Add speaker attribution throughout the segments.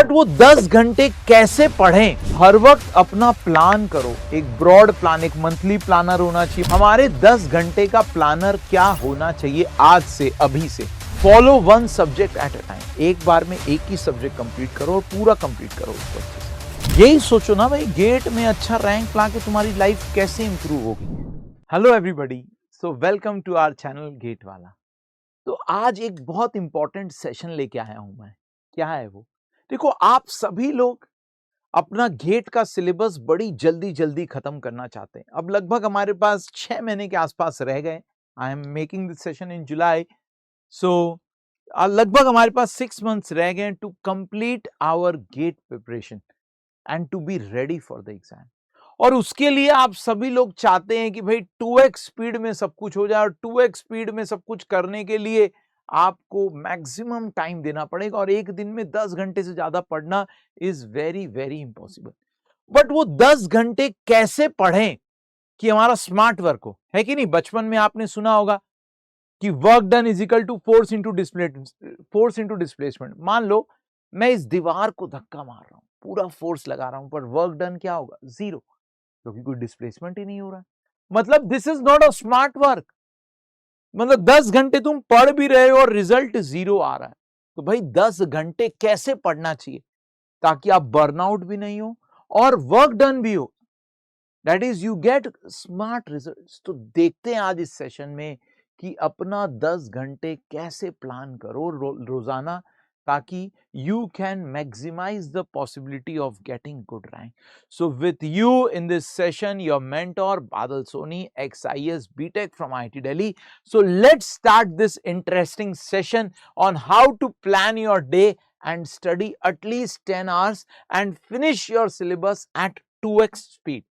Speaker 1: But वो 10 घंटे कैसे पढ़ें? हर वक्त अपना प्लान करो, एक ब्रॉड प्लान, एक मंथली प्लानर होना चाहिए। हमारे 10 घंटे का प्लानर क्या होना चाहिए आज से, अभी से? Follow one subject at a time. एक बार में एक ही सब्जेक्ट कंप्लीट करो और पूरा कंप्लीट करो उसको अच्छे से। यही सोचो ना भाई, गेट में अच्छा रैंक लाके तुम्हारी लाइफ कैसे इंप्रूव होगी। Hello everybody, so welcome to our channel gate वाला। तो आज एक बहुत इंपॉर्टेंट सेशन लेके आया हूं मैं। क्या है वो? देखो, आप सभी लोग अपना गेट का सिलेबस बड़ी जल्दी जल्दी खत्म करना चाहते हैं। अब लगभग हमारे पास 6 महीने के आसपास रह गए। I am making this session in July, so लगभग हमारे पास 6 मंथ्स रह गए to complete our GATE preparation and to be ready for the exam. और उसके लिए आप सभी लोग चाहते हैं कि भाई 2x स्पीड में सब कुछ हो जाए, और 2x स्पीड में सब कुछ करने के लिए आपको मैक्सिमम टाइम देना पड़ेगा, और एक दिन में 10 घंटे से ज्यादा पढ़ना is very very impossible. But वो 10 घंटे कैसे पढ़ें कि हमारा स्मार्ट वर्क हो, है कि नहीं? बचपन में आपने सुना होगा कि work done is equal to force into displacement. मान लो मैं इस दीवार को धक्का मार रहा हूं, पूरा फोर्स लगा रहा हूं, पर वर्क डन क्या होगा? जीरो, क्योंकि कोई डिस्प्लेसमेंट ही नहीं हो रहा है। मतलब this is not a smart work. मतलब 10 घंटे तुम पढ़ भी रहे हो और रिजल्ट जीरो आ रहा है। तो भाई 10 घंटे कैसे पढ़ना चाहिए ताकि आप बर्नआउट भी नहीं हो और वर्क डन भी हो, that is you get smart results. तो देखते हैं आज इस सेशन में कि अपना 10 घंटे कैसे प्लान करो रोजाना, ताकि you can maximize the possibility of getting good rank. So with you in this session, your mentor Badal Soni, XIS BTech from IIT Delhi. So let's start this interesting session on how to plan your day and study at least 10 hours and finish your syllabus at 2x speed.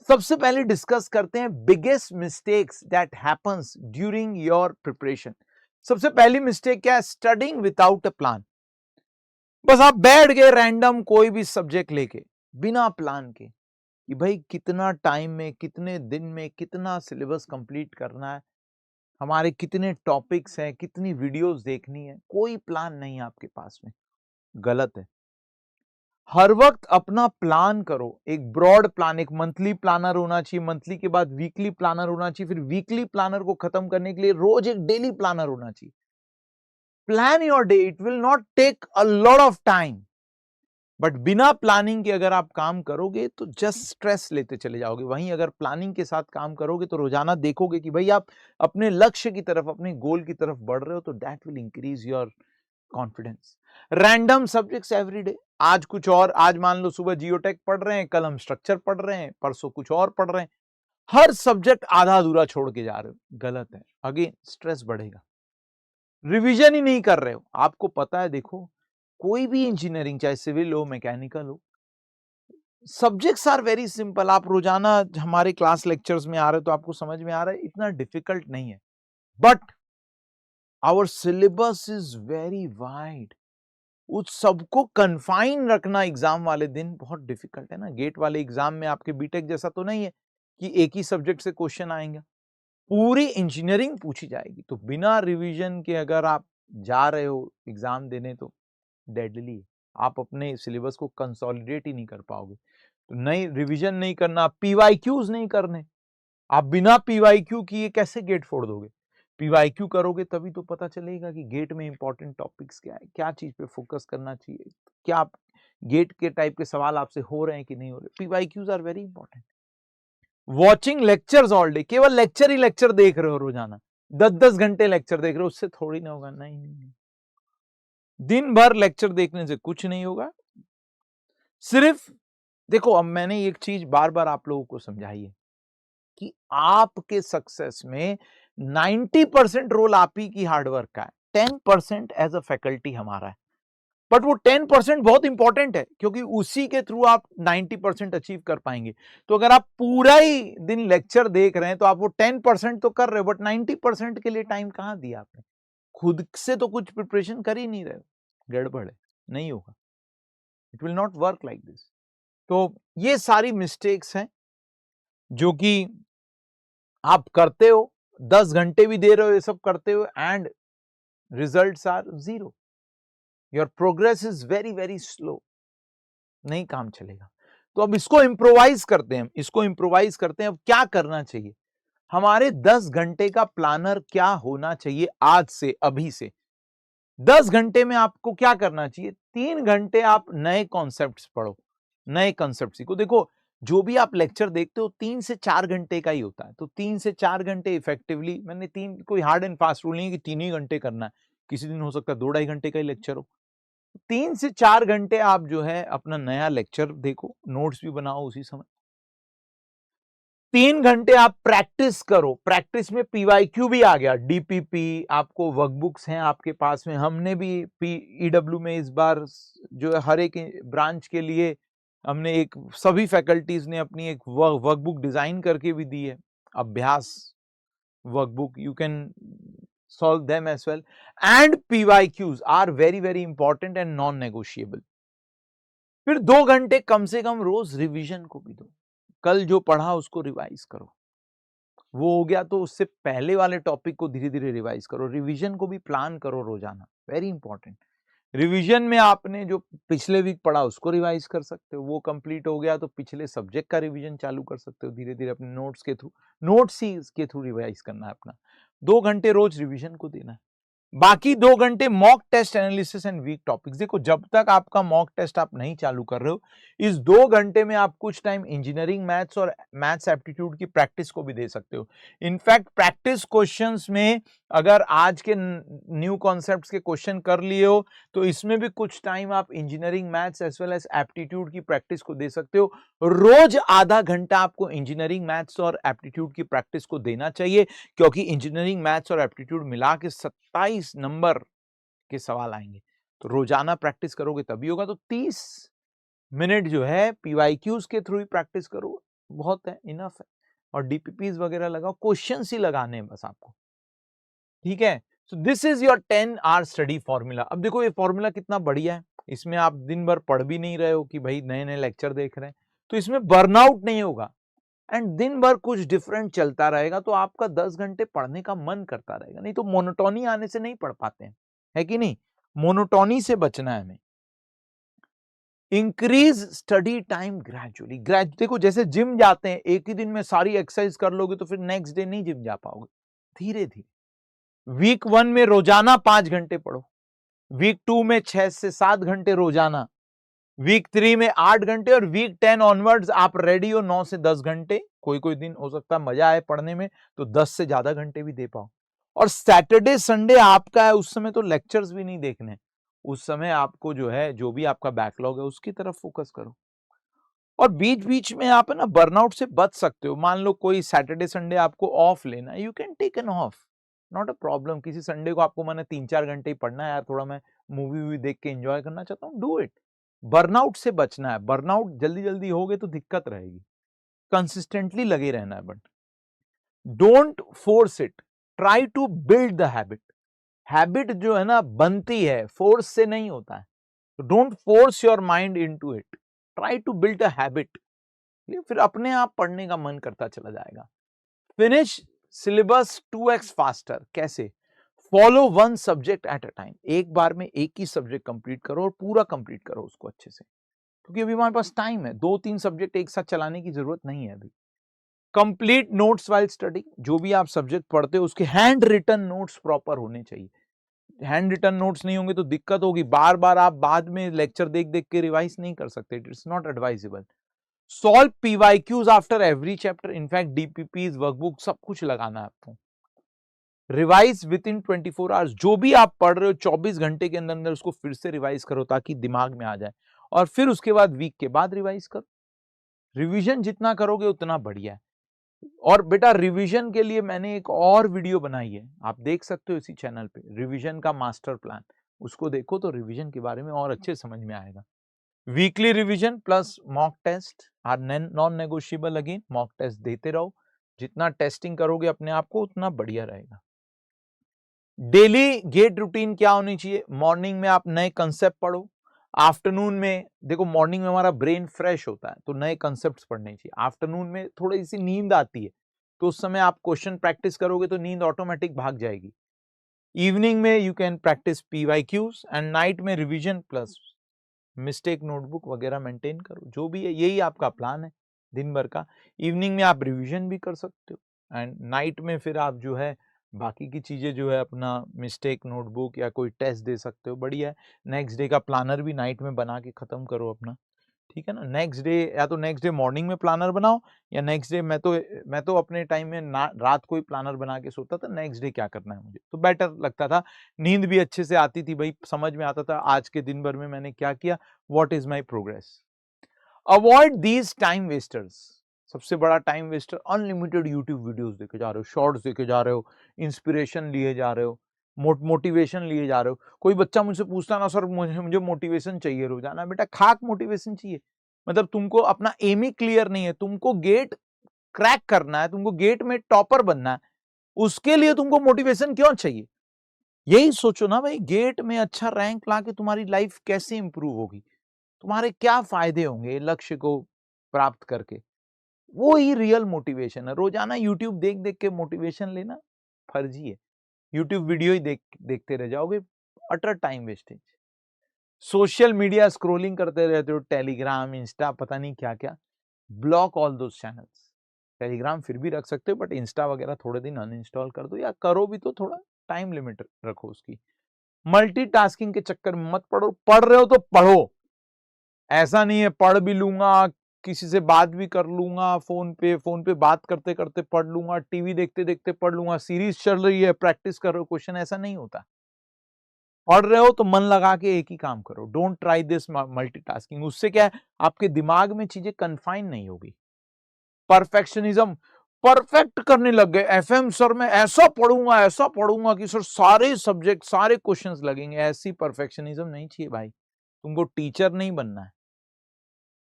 Speaker 1: सबसे पहले discuss करते हैं biggest mistakes that happens during your preparation. सबसे पहली mistake क्या है? Studying without a plan. बस आप बैठ गए रैंडम कोई भी सब्जेक्ट लेके बिना प्लान के कि भाई कितना टाइम में, कितने दिन में कितना सिलेबस कंप्लीट करना है, हमारे कितने टॉपिक्स हैं, कितनी वीडियोस देखनी है, कोई प्लान नहीं है आपके पास में। गलत है। हर वक्त अपना प्लान करो, एक ब्रॉड प्लान, एक मंथली प्लानर होना चाहिए, मंथली के बाद वीकली प्लानर होना चाहिए, फिर वीकली प्लानर को खत्म करने के लिए रोज एक डेली प्लानर होना चाहिए। Plan your day, it will not take a lot of time, but बिना प्लानिंग के अगर आप काम करोगे तो जस्ट स्ट्रेस लेते चले जाओगे। वहीं अगर प्लानिंग के साथ काम करोगे तो रोजाना देखोगे कि भाई आप अपने लक्ष्य की तरफ, अपने गोल की तरफ बढ़ रहे हो, तो that will increase your confidence. Random subjects every day, आज कुछ और, आज मान लो सुबह जियोटेक पढ़ रहे हैं, कल हम स्ट्रक्चर पढ़ रहे हैं, परसों कुछ और पढ़ रहे हैं। हर सब्जेक्ट आधा अधूरा छोड़ के जा रहे हो, गलत है। अगेन स्ट्रेस बढ़ेगा। रिवीजन ही नहीं कर रहे हो। आपको पता है, देखो कोई भी इंजीनियरिंग, चाहे सिविल हो, मैकेनिकल हो, सब्जेक्ट्स आर वेरी सिंपल। आप रोजाना हमारे क्लास लेक्चर्स में आ रहे हो तो आपको समझ में आ रहा है, इतना डिफिकल्ट नहीं है। But our syllabus is very wide. उस सबको कन्फाइन रखना एग्जाम वाले दिन बहुत डिफिकल्ट है ना। गेट वाले एग्जाम में आपके बीटेक जैसा तो नहीं है कि एक ही सब्जेक्ट से क्वेश्चन आएंगे, पूरी इंजीनियरिंग पूछी जाएगी। तो बिना रिवीजन के अगर आप जा रहे हो एग्जाम देने तो डेडली है। आप अपने सिलेबस को कंसोलिडेट ही नहीं कर पाओगे। तो नहीं, रिवीजन नहीं करना, पीवाईक्यूज नहीं करने। आप बिना पीवाईक्यू किए कैसे गेट फोड़ दोगे? पीवाईक्यू करोगे तभी तो पता चलेगा कि गेट में इंपॉर्टेंट टॉपिक्स क्या है, क्या चीज पे फोकस करना चाहिए, क्या आप गेट के टाइप के सवाल आपसे हो रहे हैं कि नहीं हो रहे। PYQs are very important. Watching lectures all day, केवल लेक्चर ही लेक्चर देख रहे हो रोजाना, 10-10 घंटे लेक्चर देख रहे हो, उससे थोड़ी ना होगा। नहीं नहीं नहीं, दिन भर लेक्चर देखने से कुछ नहीं होगा। सिर्फ देखो, अब मैंने एक चीज बार बार आप लोगों को समझाई है कि आपके सक्सेस में 90% रोल आप ही की हार्डवर्क का है, 10% एज अ फैकल्टी हमारा है। बट वो 10% बहुत इंपॉर्टेंट है, क्योंकि उसी के थ्रू आप 90% अचीव कर पाएंगे। तो अगर आप पूरा ही दिन लेक्चर देख रहे हैं तो आप वो 10% तो कर रहे हो, बट 90% के लिए टाइम कहां दिया आपने? खुद से तो कुछ प्रिपरेशन कर ही नहीं रहे हो। गड़बड़ है, नहीं होगा। It will not work like this. तो ये सारी मिस्टेक्स हैं जो कि आप करते हो, 10 घंटे भी दे रहे हो ये सब करते हो, and results are zero. Your progress is very very slow, नहीं काम चलेगा। तो अब इसको इम्प्रोवाइज करते हैं, इसको इम्प्रोवाइज करते हैं। अब क्या करना चाहिए, हमारे 10 घंटे का प्लानर क्या होना चाहिए आज से, अभी से। 10 घंटे में आपको क्या करना चाहिए, 3 घंटे आप नए कॉन्सेप्ट्स पढ़ो, नए कॉन्सेप्ट सीखो। देखो जो भी आप लेक्चर देखते हो 3 से 4 घंटे का ही होता है, तो 3 से 4 घंटे इफेक्टिवली, मैंने तीन, कोई हार्ड एंड फास्ट रूल नहीं है कि 3 ही घंटे करना है, किसी दिन हो सकता है 2 ढाई घंटे का ही लेक्चर हो। 3 से 4 घंटे आप जो है अपना नया लेक्चर देखो, नोट्स भी बनाओ उसी समय। 3 घंटे आप प्रैक्टिस करो, प्रैक्टिस में पीवाईक्यू भी आ गया, डीपीपी, आपको वर्कबुक्स हैं आपके पास में। हमने भी ईडब्ल्यू में इस बार जो है हर एक ब्रांच के लिए हमने एक, सभी फैकल्टीज ने अपनी एक वर्कबुक डिजाइन करके भी दी है, अभ्यास workbook, you can solve them as well, and PYQs are very very important and non negotiable। फिर 2 घंटे कम से कम रोज रिवीजन को भी दो, कल जो पढ़ा उसको रिवाइज करो, वो हो गया तो उससे पहले वाले टॉपिक को धीरे धीरे रिवाइज करो, रिवीजन को भी प्लान करो रोजाना, वेरी इंपॉर्टेंट। रिवीजन में आपने जो पिछले वीक पढ़ा उसको रिवाइज कर सकते हो, वो कंप्लीट हो गया तो पिछले सब्जेक्ट का रिवीजन चालू कर सकते हो धीरे धीरे अपने नोट्स के थ्रू, नोट्स ही के थ्रू रिवाइज करना है अपना। 2 घंटे रोज रिवीजन को देना है, बाकी 2 घंटे mock test analysis and weak topics. देखो जब तक आपका मॉक टेस्ट आप नहीं चालू कर रहे हो, इस 2 घंटे में आप कुछ टाइम इंजीनियरिंग मैथ्स और मैथ्स एप्टीट्यूड की प्रैक्टिस को भी दे सकते हो। इनफैक्ट प्रैक्टिस क्वेश्चंस में अगर आज के न्यू कॉन्सेप्ट्स के क्वेश्चन कर लिए हो तो इसमें भी कुछ टाइम आप engineering maths as well as aptitude की प्रैक्टिस को दे सकते हो। रोज आधा घंटा आपको इंजीनियरिंग मैथ्स और एप्टीट्यूड की प्रैक्टिस को देना चाहिए, क्योंकि इंजीनियरिंग मैथ्स और एप्टीट्यूड मिला के 27 नंबर के सवाल आएंगे, तो रोजाना प्रैक्टिस करोगे तभी होगा। तो 30 मिनट जो है पीवाईक्यूज के थ्रू ही प्रैक्टिस करो, बहुत है, इनफ है। और डीपीपीज वगैरह लगाओ, क्वेश्चंस ही लगाने हैं बस आपको, ठीक है। So this is your 10 hour study formula. अब देखो ये फॉर्मूला कितना बढ़िया है, इसमें आप दिन भर पढ़ भी नहीं रहे हो कि भाई नए नए लेक्चर देख रहे हैं, तो इसमें बर्नआउट नहीं होगा एंड दिन भर कुछ डिफरेंट चलता रहेगा, तो आपका 10 घंटे पढ़ने का मन करता रहेगा। नहीं तो मोनोटोनी आने से नहीं पढ़ पाते हैं, है कि नहीं, मोनोटोनी से बचना है हमें। इंक्रीज स्टडी टाइम ग्रेजुअली, देखो जैसे जिम जाते हैं, एक ही दिन में सारी एक्सरसाइज कर लोगे तो फिर नेक्स्ट डे नहीं जिम जा पाओगे, धीरे धीरे। वीक 1 में रोजाना 5 घंटे पढ़ो, वीक 2 में 6 से 7 घंटे रोजाना, वीक 3 में 8 घंटे, और वीक 10 ऑनवर्ड्स आप रेडी हो 9 से 10 घंटे। कोई कोई दिन हो सकता है मजा आए पढ़ने में तो 10 से ज्यादा घंटे भी दे पाओ। और सैटरडे संडे आपका है, उस समय तो लेक्चर्स भी नहीं देखने, उस समय आपको जो है जो भी आपका बैकलॉग है उसकी तरफ फोकस करो। और बीच बीच में आप है ना बर्नआउट से बच सकते हो। मान लो कोई सैटरडे संडे आपको ऑफ लेना है, you can take an off, not a problem. किसी संडे को आपको मैंने 3-4 घंटे ही पढ़ना है यार, थोड़ा मैं मूवी वूवी देख के एंजॉय करना चाहता हूँ, डू इट। बर्नआउट से बचना है, बर्नआउट जल्दी जल्दी होगे तो दिक्कत रहेगी, कंसिस्टेंटली लगे रहना है। But don't force it, try to build the habit. Habit जो है ना बनती है, फोर्स से नहीं होता है, तो don't force your mind into it, try to build a habit, फिर अपने आप पढ़ने का मन करता चला जाएगा। फिनिश सिलेबस 2x फास्टर, कैसे, follow 1 subject at a time, एक बार में एक ही सब्जेक्ट कंप्लीट करो और पूरा कंप्लीट करो उसको अच्छे से, क्योंकि अभी हमारे पास टाइम है, 2-3 सब्जेक्ट एक साथ चलाने की जरूरत नहीं है अभी। कंप्लीट नोट्स वाइल स्टडी, जो भी आप सब्जेक्ट पढ़ते हो उसके हैंड रिटन नोट्स प्रॉपर होने चाहिए। हैंड रिटन नोट्स नहीं होंगे तो दिक्कत होगी, बार बार आप बाद में लेक्चर देख देख के रिवाइज नहीं कर सकते, it's not advisable. Solve PYQs after every chapter, in fact DPPs workbook सब कुछ लगाना है आपको। रिवाइज विद इन 24 आवर्स, जो भी आप पढ़ रहे हो 24 घंटे के अंदर अंदर उसको फिर से रिवाइज करो ताकि दिमाग में आ जाए, और फिर उसके बाद वीक के बाद रिवाइज करो। रिवीजन जितना करोगे उतना बढ़िया है। और बेटा रिवीजन के लिए मैंने एक और वीडियो बनाई है, आप देख सकते हो इसी चैनल पे, रिवीजन का मास्टर प्लान, उसको देखो तो रिवीजन के बारे में और अच्छे समझ में आएगा। Weekly revision plus mock test are non negotiable. Again mock test देते रहो, जितना टेस्टिंग करोगे अपने आप को उतना बढ़िया रहेगा। डेली गेट रूटीन क्या होनी चाहिए, मॉर्निंग में आप नए कंसेप्ट पढ़ो, आफ्टरनून में देखो मॉर्निंग में हमारा ब्रेन फ्रेश होता है तो नए कंसेप्ट्स पढ़ने चाहिए, आफ्टरनून में थोड़ी सी नींद आती है तो उस समय आप क्वेश्चन प्रैक्टिस करोगे तो नींद ऑटोमेटिक भाग जाएगी। इवनिंग में you can practice PYQs and night में रिवीजन प्लस मिस्टेक नोटबुक वगैरह मेंटेन करो, जो भी है यही आपका प्लान है दिन भर का। इवनिंग में आप रिवीजन भी कर सकते हो एंड नाइट में फिर आप जो है बाकी की चीजें जो है अपना मिस्टेक नोटबुक या कोई टेस्ट दे सकते हो, बढ़िया है। नेक्स्ट डे का प्लानर भी नाइट में बना के खत्म करो अपना, ठीक है ना। नेक्स्ट डे या तो नेक्स्ट डे मॉर्निंग में प्लानर बनाओ, या नेक्स्ट डे मैं तो अपने टाइम में रात को ही प्लानर बना के सोता था, नेक्स्ट डे क्या करना है मुझे, तो बेटर लगता था, नींद भी अच्छे से आती थी भाई, समझ में आता था आज के दिन भर में मैंने क्या किया, what is my progress. Avoid these time wasters. सबसे बड़ा time Wester unlimited YouTube videos देखे जा रहे हो, शॉर्ट्स देखे जा रहे हो, इंस्पिरेशन लिए जा रहे हो, मोटिवेशन लिए जा रहे हो। कोई बच्चा मुझसे पूछता ना, सर मुझे मोटिवेशन चाहिए रोजाना, बेटा खाक मोटिवेशन चाहिए, मतलब तुमको अपना एम ही क्लियर नहीं है, तुमको गेट क्रैक करना है, तुमको गेट में टॉपर बनना है, उसके लिए तुमको मोटिवेशन क्यों चाहिए। यही सोचो ना भाई, गेट में अच्छा रैंक लाके तुम्हारी लाइफ कैसे इंप्रूव होगी, तुम्हारे क्या फायदे होंगे लक्ष्य को प्राप्त करके, वो ही रियल मोटिवेशन है। रोजाना यूट्यूब देख देख के मोटिवेशन लेना फर्जी है, यूट्यूब वीडियो ही देखते रह जाओगे, utter time wastage. Social media scrolling करते रहते हो, टेलीग्राम इंस्टा पता नहीं क्या क्या, block all those channels. Telegram फिर भी रख सकते हो, बट इंस्टा वगैरह थोड़े दिन अनइंस्टॉल कर दो, या करो भी तो थोड़ा टाइम लिमिट रखो उसकी। मल्टीटास्किंग के चक्कर में मत पढ़ो, पढ़ रहे हो तो पढ़ो, ऐसा नहीं है पढ़ भी लूंगा, किसी से बात भी कर लूंगा, फोन पे बात करते करते पढ़ लूंगा, टीवी देखते देखते पढ़ लूंगा, सीरीज चल रही है प्रैक्टिस कर रहे हो क्वेश्चन, ऐसा नहीं होता। पढ़ रहे हो तो मन लगा के एक ही काम करो, डोंट ट्राई दिस मल्टीटास्किंग। उससे क्या है, आपके दिमाग में चीजें कन्फाइन नहीं होगी। परफेक्शनिज्म, परफेक्ट करने लग गए, एफएम सर मैं ऐसा पढ़ूंगा कि सर सारे सब्जेक्ट सारे क्वेश्चंस लगेंगे, ऐसी परफेक्शनिज्म नहीं चाहिए भाई। तुमको टीचर नहीं बनना है,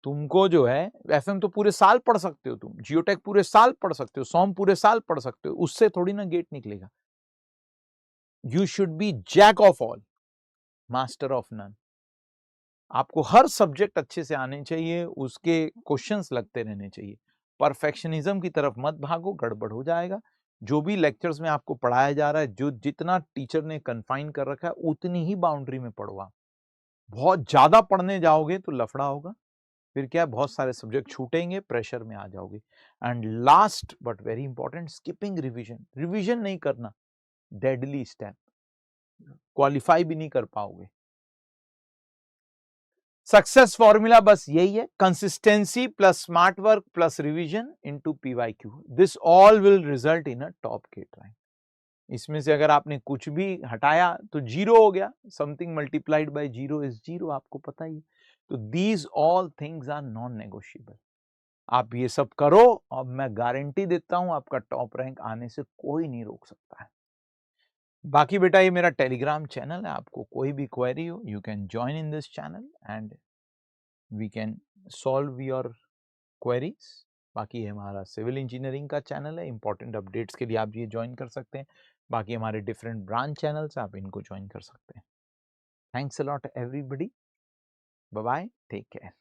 Speaker 1: तुमको जो है एफएम तो पूरे साल पढ़ सकते हो, तुम जियोटेक पूरे साल पढ़ सकते हो, सॉम पूरे साल पढ़ सकते हो, उससे थोड़ी ना गेट निकलेगा। You should be jack of all, master of none. आपको हर सब्जेक्ट अच्छे से आने चाहिए, उसके क्वेश्चंस लगते रहने चाहिए। परफेक्शनिज्म की तरफ मत भागो, गड़बड़ हो जाएगा। जो भी लेक्चर्स में आपको पढ़ाया जा रहा है, जो जितना टीचर ने कन्फाइन कर रखा है, उतनी ही बाउंड्री में पढ़ो आप। बहुत ज्यादा पढ़ने जाओगे तो लफड़ा होगा, फिर क्या बहुत सारे सब्जेक्ट छूटेंगे, प्रेशर में आ जाओगे। And last but very important, skipping revision. Revision नहीं करना, डेडली स्टेप, क्वालिफाई भी नहीं कर पाओगे। सक्सेस फॉर्मूला बस यही है, consistency plus smart work plus revision into PYQ, this all will result in a top GATE rank. इसमें से अगर आपने कुछ भी हटाया तो जीरो हो गया, something multiplied by zero is zero, आपको पता ही। तो these all things are non negotiable. आप ये सब करो और मैं गारंटी देता हूं आपका टॉप रैंक आने से कोई नहीं रोक सकता है। बाकी बेटा ये मेरा टेलीग्राम चैनल है, आपको कोई भी क्वेरी हो you can join in this channel and we can solve your queries. बाकी हमारा सिविल इंजीनियरिंग का चैनल है, इंपॉर्टेंट अपडेट्स के लिए आप ये ज्वाइन कर सकते हैं। बाकी हमारे डिफरेंट ब्रांच चैनल्स आप इनको ज्वाइन कर सकते हैं। Thanks a lot everybody, bye bye, take care.